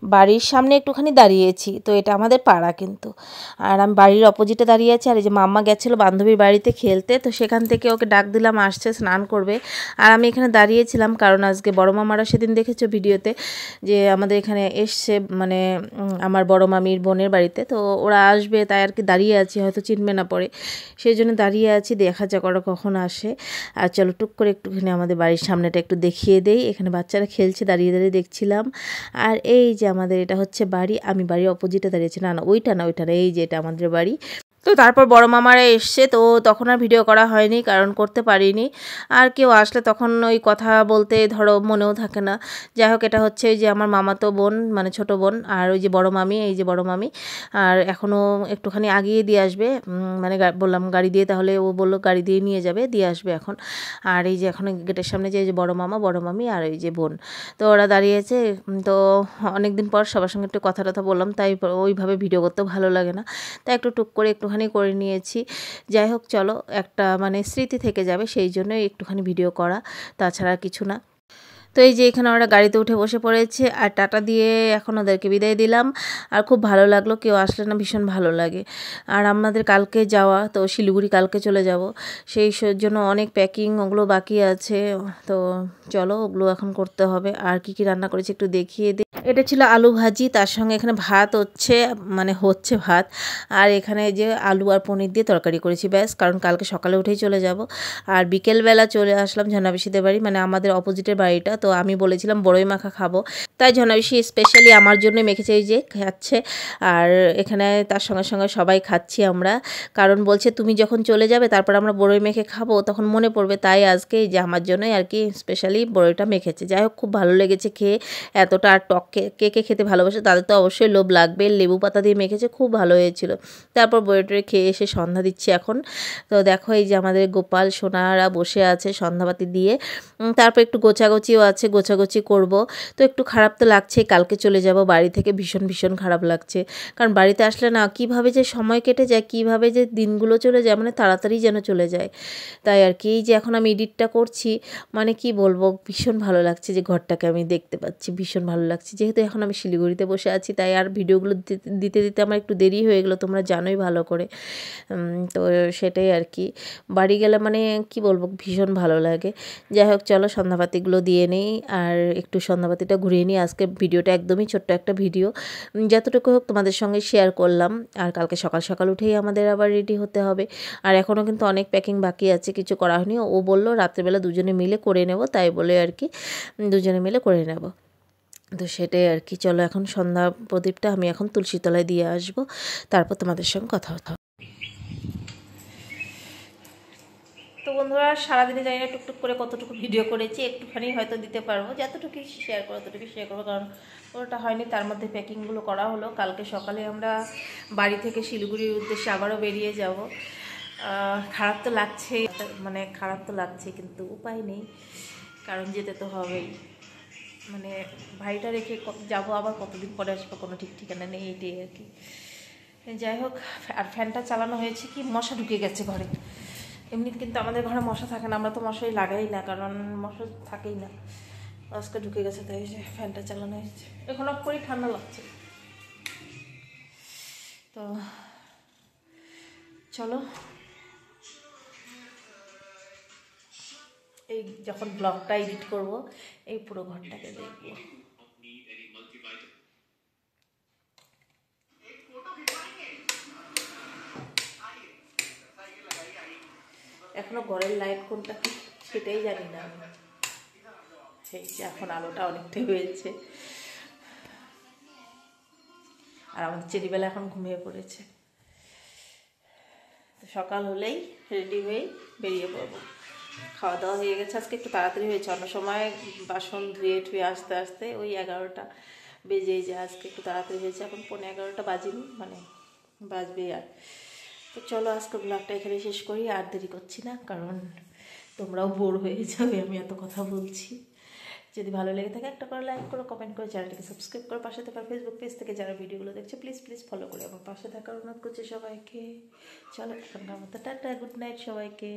বাড়ির সামনে একটুখানি দাঁড়িয়েছি, তো এটা আমাদের পাড়া কিন্তু। আর আমি বাড়ির অপোজিটে দাঁড়িয়ে আছি। আর এই যে মাম্মা গেছিলো বান্ধবীর বাড়িতে খেলতে, তো সেখান থেকে ওকে ডাক দিলাম, আসছে স্নান করবে। আর আমি এখানে দাঁড়িয়েছিলাম কারণ আজকে বড় মামারা সেদিন দেখেছো ভিডিওতে যে আমাদের এখানে এসছে, মানে আমার বড় মামির বোনের বাড়িতে, তো ওরা আসবে তাই আর কি দাঁড়িয়ে আছি, হয়তো চিনবে না পরে, সেই জন্য দাঁড়িয়ে আছি, দেখা যাক ওরা কখন আসে। আর চলো টুক করে একটুখানি আমাদের বাড়ির সামনেটা একটু দেখিয়ে দেই। এখানে বাচ্চারা খেলছে, দাঁড়িয়ে দাঁড়িয়ে দেখছিলাম। আর এই যে আমাদের এটা হচ্ছে বাড়ি, আমি বাড়ির অপোজিটে দাঁড়িয়েছি, না না ওইটা না, এই যে এটা আমাদের বাড়ি। তো তারপর বড় মামারা এসছে, তো তখন আর ভিডিও করা হয়নি কারণ করতে পারিনি। আর কেউ আসলে তখন ওই কথা বলতে ধরো মনেও থাকে না। যাই হোক, এটা হচ্ছে যে আমার মামাতো বোন, মানে ছোট বোন, আর ওই যে বড় মামি, এই যে বড় মামি। আর এখনও একটুখানি আগিয়ে দিয়ে আসবে, মানে বললাম গাড়ি দিয়ে, তাহলে ও বললো গাড়ি দিয়ে নিয়ে যাবে, দিয়ে আসবে এখন। আর এই যে এখন গেটের সামনে যে বড় মামা, বড় মামি আর এই যে বোন, তো ওরা দাঁড়িয়েছে। তো অনেক দিন পর সবার সঙ্গে একটু কথা টথা বললাম, তাই ওইভাবে ভিডিও করতেও ভালো লাগে না, তাই একটু টুক করে একটুখানি করে নিয়েছি। যাই হোক চলো, একটা মানে স্মৃতি থেকে যাবে, সেই জন্যই একটুখানি ভিডিও করা, তাছাড়া কিছু না। তো এই যে এখানে ওরা গাড়িতে উঠে বসে পড়েছে, আর টাটা দিয়ে এখন ওদেরকে বিদায় দিলাম। আর খুব ভালো লাগলো, কেউ আসলে না ভীষণ ভালো লাগে। আর আমাদের কালকে যাওয়া, তো শিলিগুড়ি কালকে চলে যাব, সেই জন্য অনেক প্যাকিং ওগুলো বাকি আছে। তো চলো ওগুলো এখন করতে হবে। আর কি কি রান্না করেছি একটু দেখিয়ে দিই। এটা ছিল আলু ভাজি, তার সঙ্গে এখানে ভাত হচ্ছে, মানে হচ্ছে ভাত। আর এখানে যে আলু আর পনির দিয়ে তরকারি করেছি, ব্যাস, কারণ কালকে সকালে উঠেই চলে যাব। আর বিকেলবেলা চলে আসলাম ঝর্ণাপিসিদের বাড়ি, মানে আমাদের অপোজিটের বাড়িটা। তো আমি বলেছিলাম বড়ই মাখা খাবো, তাই ঝর্ণাপিসি স্পেশালি আমার জন্য মেখেছে, এই যে খাচ্ছে। আর এখানে তার সঙ্গে সঙ্গে সবাই খাচ্ছি আমরা, কারণ বলছে তুমি যখন চলে যাবে তারপর আমরা বড়ই মেখে খাবো, তখন মনে পড়বে, তাই আজকে এই যে আমার জন্যই আর কি স্পেশালি বড়ইটা মেখেছে। যাই হোক, খুব ভালো লেগেছে খেয়ে, এতটা। আর টক কে কে খেতে ভালোবাসে তাদের তো অবশ্যই লোভ লাগবে। লেবু পাতা দিয়ে মেখেছে, খুব ভালো হয়েছিল। তারপর বড়ইটা খেয়ে এসে সন্ধ্যা দিচ্ছি এখন। তো দেখো এই যে আমাদের গোপাল সোনারা বসে আছে সন্ধ্যাবাতি দিয়ে। তারপর একটু গোছাগুছিও আছে, গোছাগুছি করব। তো একটু খারাপ তো লাগছে, কালকে চলে যাব বাড়ি থেকে, ভীষণ ভীষণ খারাপ লাগছে। কারণ বাড়িতে আসলে না কীভাবে যে সময় কেটে যায়, কীভাবে যে দিনগুলো চলে যায়, মানে তাড়াতাড়ি যেন চলে যায়। তাই আর কি, এই যে এখন আমি এডিটটা করছি, মানে কি বলবো, ভীষণ ভালো লাগছে যে ঘরটাকে আমি দেখতে পাচ্ছি, ভীষণ ভালো লাগছে। যেহেতু এখন আমি শিলিগুড়িতে বসে আছি, তাই আর ভিডিওগুলো দিতে দিতে আমার একটু দেরি হয়ে গেলো, তোমরা জানোই ভালো করে। তো সেটাই আর কি, বাড়ি গেলে মানে কি বলবো, ভীষণ ভালো লাগে। যাই হোক চলো সন্ধ্যাবাতিগুলো দিয়ে নেই, আর একটু সন্ধ্যাবাতিটা ঘুরিয়ে নিই। আজকে ভিডিওটা একদমই ছোট্ট একটা ভিডিও, যতটুকু হোক তোমাদের সঙ্গে শেয়ার করলাম। আর কালকে সকাল সকাল উঠেই আমাদের আবার রেডি হতে হবে। আর এখনও কিন্তু অনেক প্যাকিং বাকি আছে, কিছু করা হয়নি। ও বললো রাত্রেবেলা দুজনে মিলে করে নেব, তাই বলে আর কি দুজনে মিলে করে নেব। তো সেটাই আর কি, চলো এখন সন্ধ্যা প্রদীপটা আমি এখন তুলসী তলায় দিয়ে আসবো, তারপর তোমাদের সঙ্গে কথা হবে। তো বন্ধুরা, সারাদিনে জানি না টুকটুক করে কতটুকু ভিডিও করেছি, একটুখানি হয়তো দিতে পারবো, যতটুকু শেয়ার করো ততটুকু শেয়ার করবো, কারণ ওটা হয়নি। তার মধ্যে প্যাকিংগুলো করা হলো, কালকে সকালে আমরা বাড়ি থেকে শিলিগুড়ির উদ্দেশ্যে আবারও বেরিয়ে যাব। খারাপ তো লাগছেই, মানে খারাপ তো লাগছে, কিন্তু উপায় নেই, কারণ যেতে তো হবেই। মানে ভাইটা রেখে যাবো, আবার কতদিন পরে আসবো কোনো ঠিক ঠিকানা নেই, এটাই আর কি। যাই হোক, আর ফ্যানটা চালানো হয়েছে কি, মশা ঢুকে গেছে ঘরে। এমনি কিন্তু আমাদের ঘরে মশা থাকে না, আমরা তো মশাই লাগাই না, কারণ মশা থাকেই না। আজকে ঢুকে গেছে, তাই যে ফ্যানটা চালানো হয়েছে। এখন অফ করি, ঠান্ডা লাগছে। তো চলো, এই যখন ব্লগটা এডিট করব, এই পুরো ঘরটাকে দেখবো। এখনো ঘরের লাইট কোনটা সেটাই জানি না আমি। সেই যে এখন আলোটা অনেকটাই হয়েছে, আর আমাদের চেরিবেলা এখন ঘুমিয়ে পড়েছে। তো সকাল হলেই রেডি হয়েই বেরিয়ে পড়বো। খাওয়া দাওয়া হয়ে গেছে, আজকে একটু তাড়াতাড়ি হয়েছে, অন্য সময় বাসন ধুয়ে ঠুয়ে আসতে আসতে ওই 11টা বেজেই যায়, আজকে একটু তাড়াতাড়ি হয়েছে। এখন 11:15 বাজিনি, মানে বাজবে আর। তো চলো আজকে ব্লগটা এখানে শেষ করি, আর দেরি করছি না, কারণ তোমরাও বোর হয়ে যাবে আমি এত কথা বলছি। যদি ভালো লেগে থাকে একটা করে লাইক করো, কমেন্ট করে, চ্যানেলটাকে সাবস্ক্রাইব করো, পাশে থাকার ফেসবুক পেজ থেকে যারা ভিডিওগুলো দেখছে প্লিজ প্লিজ ফলো করে আমার পাশে থাকার অনুরোধ করছি সবাইকে। চলো এখনকার মতো টাটা, গুড নাইট সবাইকে।